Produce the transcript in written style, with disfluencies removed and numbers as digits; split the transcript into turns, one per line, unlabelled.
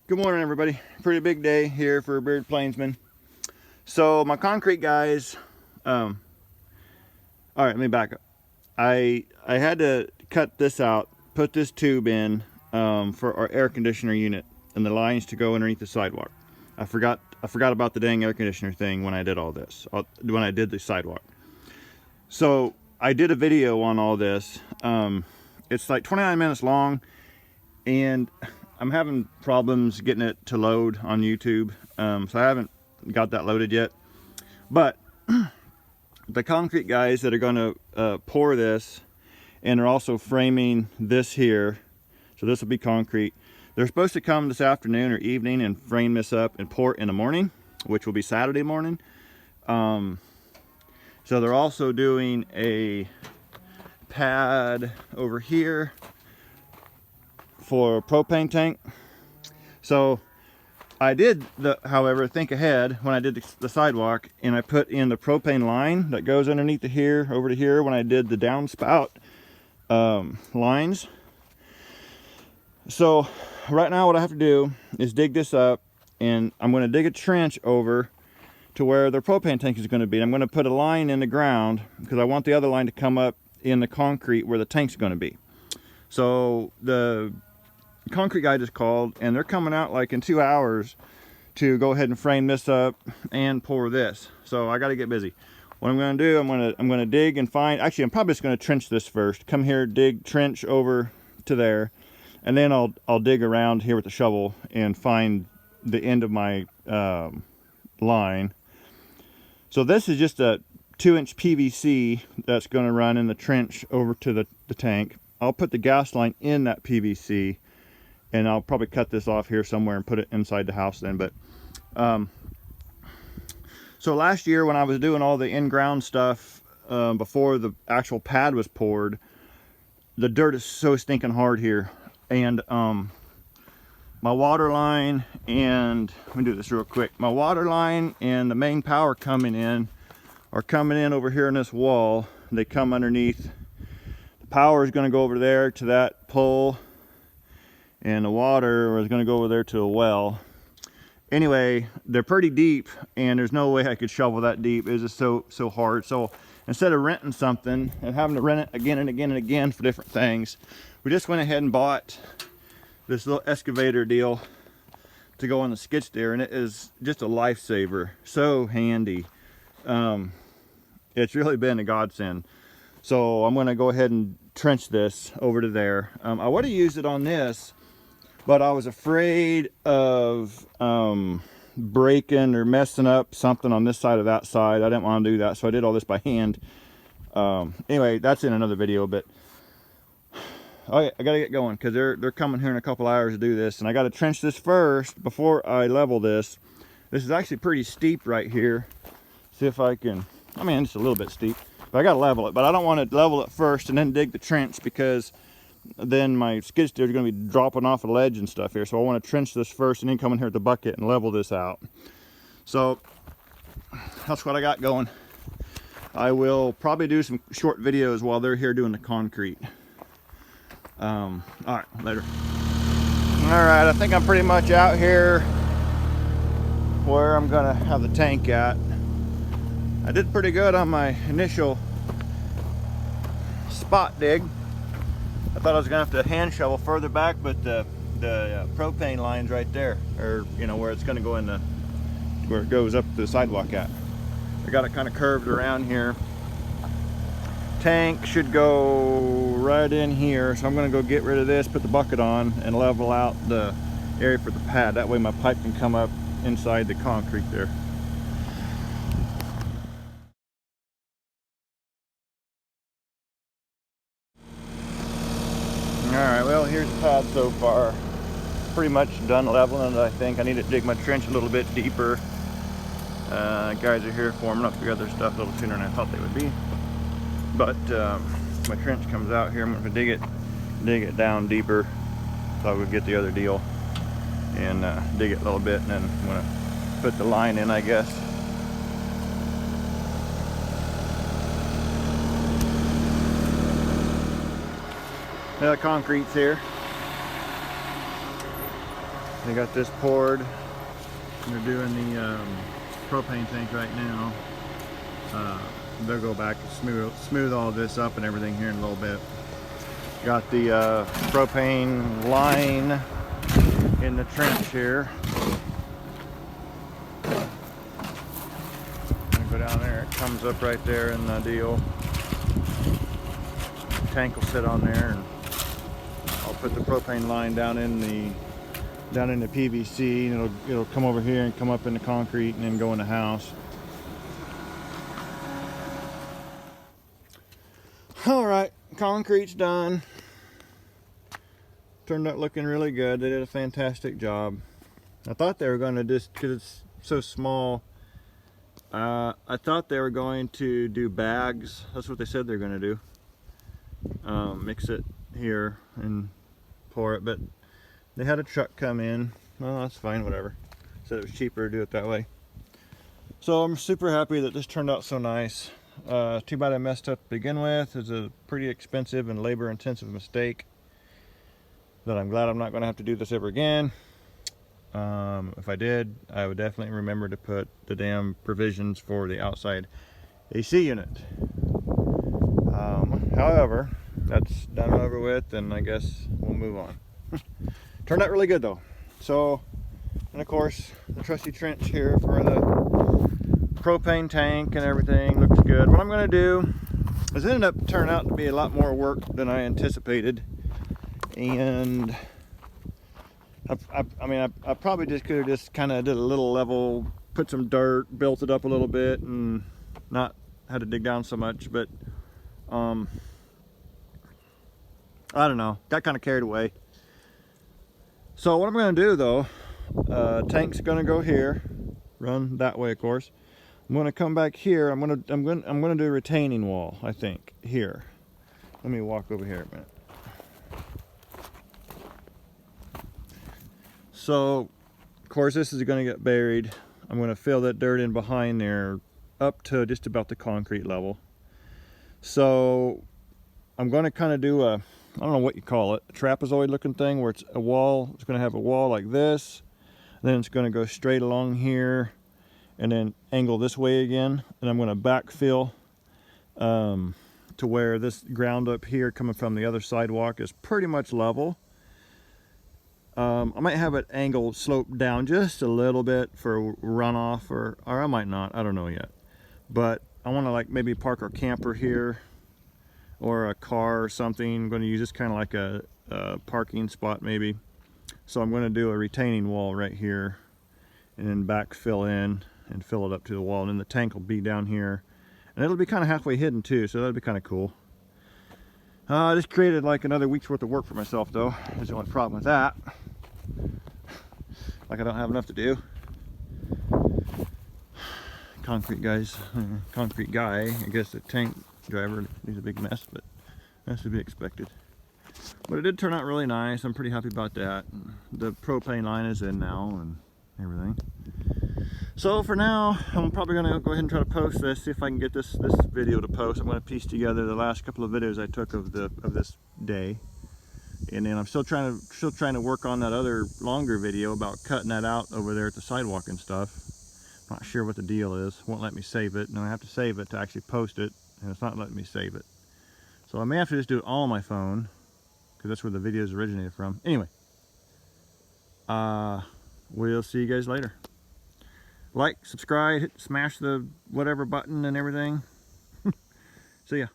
Good morning, everybody. Pretty big day here for Bearded Plainsman. So my concrete guys, all right, let me back up. I had to cut this out, put this tube in for our air conditioner unit and the lines to go underneath the sidewalk. I forgot about the dang air conditioner thing when I did all this, when I did the sidewalk. So I did a video on all this. It's like 29 minutes long, and I'm having problems getting it to load on YouTube, so I haven't got that loaded yet. But the concrete guys that are going to pour this, and are also framing this here, so this will be concrete. They're supposed to come this afternoon or evening and frame this up and pour it in the morning, which will be Saturday morning. So they're also doing a pad over here for a propane tank. So I did, however, think ahead when I did the sidewalk, and I put in the propane line that goes underneath the here over to here when I did the downspout lines. So right now what I have to do is dig this up, and I'm going to dig a trench over to where the propane tank is going to be. I'm going to put a line in the ground because I want the other line to come up in the concrete where the tank's going to be. So the concrete guy just called, and they're coming out like in 2 hours to go ahead and frame this up and pour this. So I got to get busy. What I'm going to do, I'm going to dig and find. Actually, I'm probably just going to trench this first. Come here, dig, trench over to there, and then I'll dig around here with the shovel and find the end of my line. So this is just a 2-inch PVC that's going to run in the trench over to the tank. I'll put the gas line in that PVC, and I'll probably cut this off here somewhere and put it inside the house then. But so last year when I was doing all the in-ground stuff before the actual pad was poured, the dirt is so stinking hard here, and my water line, and let me do this real quick. My water line and the main power coming in are coming in over here in this wall. They come underneath. The power is going to go over there to that pole, and the water is going to go over there to a well. Anyway, they're pretty deep, and there's no way I could shovel that deep. It's just so hard. So instead of renting something and having to rent it again and again and again for different things, we just went ahead and bought this little excavator deal to go on the skid steer, and it is just a lifesaver. So handy. It's really been a godsend. So I'm going to go ahead and trench this over to there. I would have used it on this, but I was afraid of breaking or messing up something on this side or that side. I didn't want to do that, so I did all this by hand. Anyway, that's in another video, but okay, I gotta get going because they're coming here in a couple hours to do this, and I gotta trench this first before I level this. This is actually pretty steep right here. See if I can, I mean, it's a little bit steep, but I gotta level it. But I don't want to level it first and then dig the trench, because then my skid steer is going to be dropping off a ledge and stuff here. So I want to trench this first and then come in here with the bucket and level this out. So that's what I got going. I will probably do some short videos while they're here doing the concrete. All right, later. All right, I think I'm pretty much out here where I'm gonna have the tank at. I did pretty good on my initial spot dig. I thought I was gonna have to hand shovel further back, but the propane line's right there, or you know where it's gonna go in the, where it goes up the sidewalk at. I got it kind of curved around here. Tank should go right in here, so I'm going to go get rid of this, put the bucket on, and level out the area for the pad. That way my pipe can come up inside the concrete there. Alright, well, here's the pad so far. Pretty much done leveling it, I think. I need to dig my trench a little bit deeper. Guys are here forming up the other stuff a little sooner than I thought they would be. But my trench comes out here. I'm going to dig it down deeper, so I would get the other deal and dig it a little bit, and then I'm going to put the line in, I guess. The concrete's here. They got this poured. They're doing the propane tank right now. They'll go back and smooth all this up and everything here in a little bit. Got the propane line in the trench here. Go down there. It comes up right there in the deal. The tank will sit on there, and I'll put the propane line down in the PVC, and it'll come over here and come up in the concrete and then go in the house. All right, concrete's done. Turned out looking really good. They did a fantastic job. I thought they were going to just, because it's so small, I thought they were going to do bags. That's what they said they're going to do. Mix it here and pour it, but they had a truck come in. Well, that's fine, whatever. Said it was cheaper to do it that way. So I'm super happy that this turned out so nice. Too bad I messed up to begin with. It's a pretty expensive and labor intensive mistake that I'm glad I'm not going to have to do this ever again. If I did, I would definitely remember to put the damn provisions for the outside AC unit. However, that's done and over with, and I guess we'll move on. Turned out really good though. So, and of course, the trusty trench here for the propane tank and everything looks good. What I'm going to do is it ended up turning out to be a lot more work than I anticipated, and I probably just could have just kind of did a little level, put some dirt, built it up a little bit, and not had to dig down so much. But I don't know, got kind of carried away. So what I'm going to do though, tank's going to go here, run that way, of course. I'm going to come back here. I'm going to do a retaining wall, I think, here. Let me walk over here a minute. So, of course, this is going to get buried. I'm going to fill that dirt in behind there up to just about the concrete level. So, I'm going to kind of do a, I don't know what you call it, a trapezoid looking thing where it's a wall. It's going to have a wall like this. Then it's going to go straight along here and then angle this way again. And I'm going to backfill to where this ground up here coming from the other sidewalk is pretty much level. I might have it angled, sloped down just a little bit for runoff, or I might not, I don't know yet. But I want to like maybe park our camper here or a car or something. I'm going to use this kind of like a parking spot maybe. So I'm going to do a retaining wall right here and then backfill in and fill it up to the wall. And then the tank will be down here. And it'll be kind of halfway hidden too, so that'll be kind of cool. I just created like another week's worth of work for myself though. There's the only problem with that. Like I don't have enough to do. Concrete guys, concrete guy. I guess the tank driver needs a big mess, but that's to be expected. But it did turn out really nice. I'm pretty happy about that. The propane line is in now and everything. So for now, I'm probably going to go ahead and try to post this, see if I can get this video to post. I'm going to piece together the last couple of videos I took of this day. And then I'm still trying to work on that other longer video about cutting that out over there at the sidewalk and stuff. Not sure what the deal is. Won't let me save it, and I have to save it to actually post it, and it's not letting me save it. So I may have to just do it all on my phone, because that's where the videos originated from. Anyway, we'll see you guys later. Like, subscribe, smash the whatever button and everything. See ya.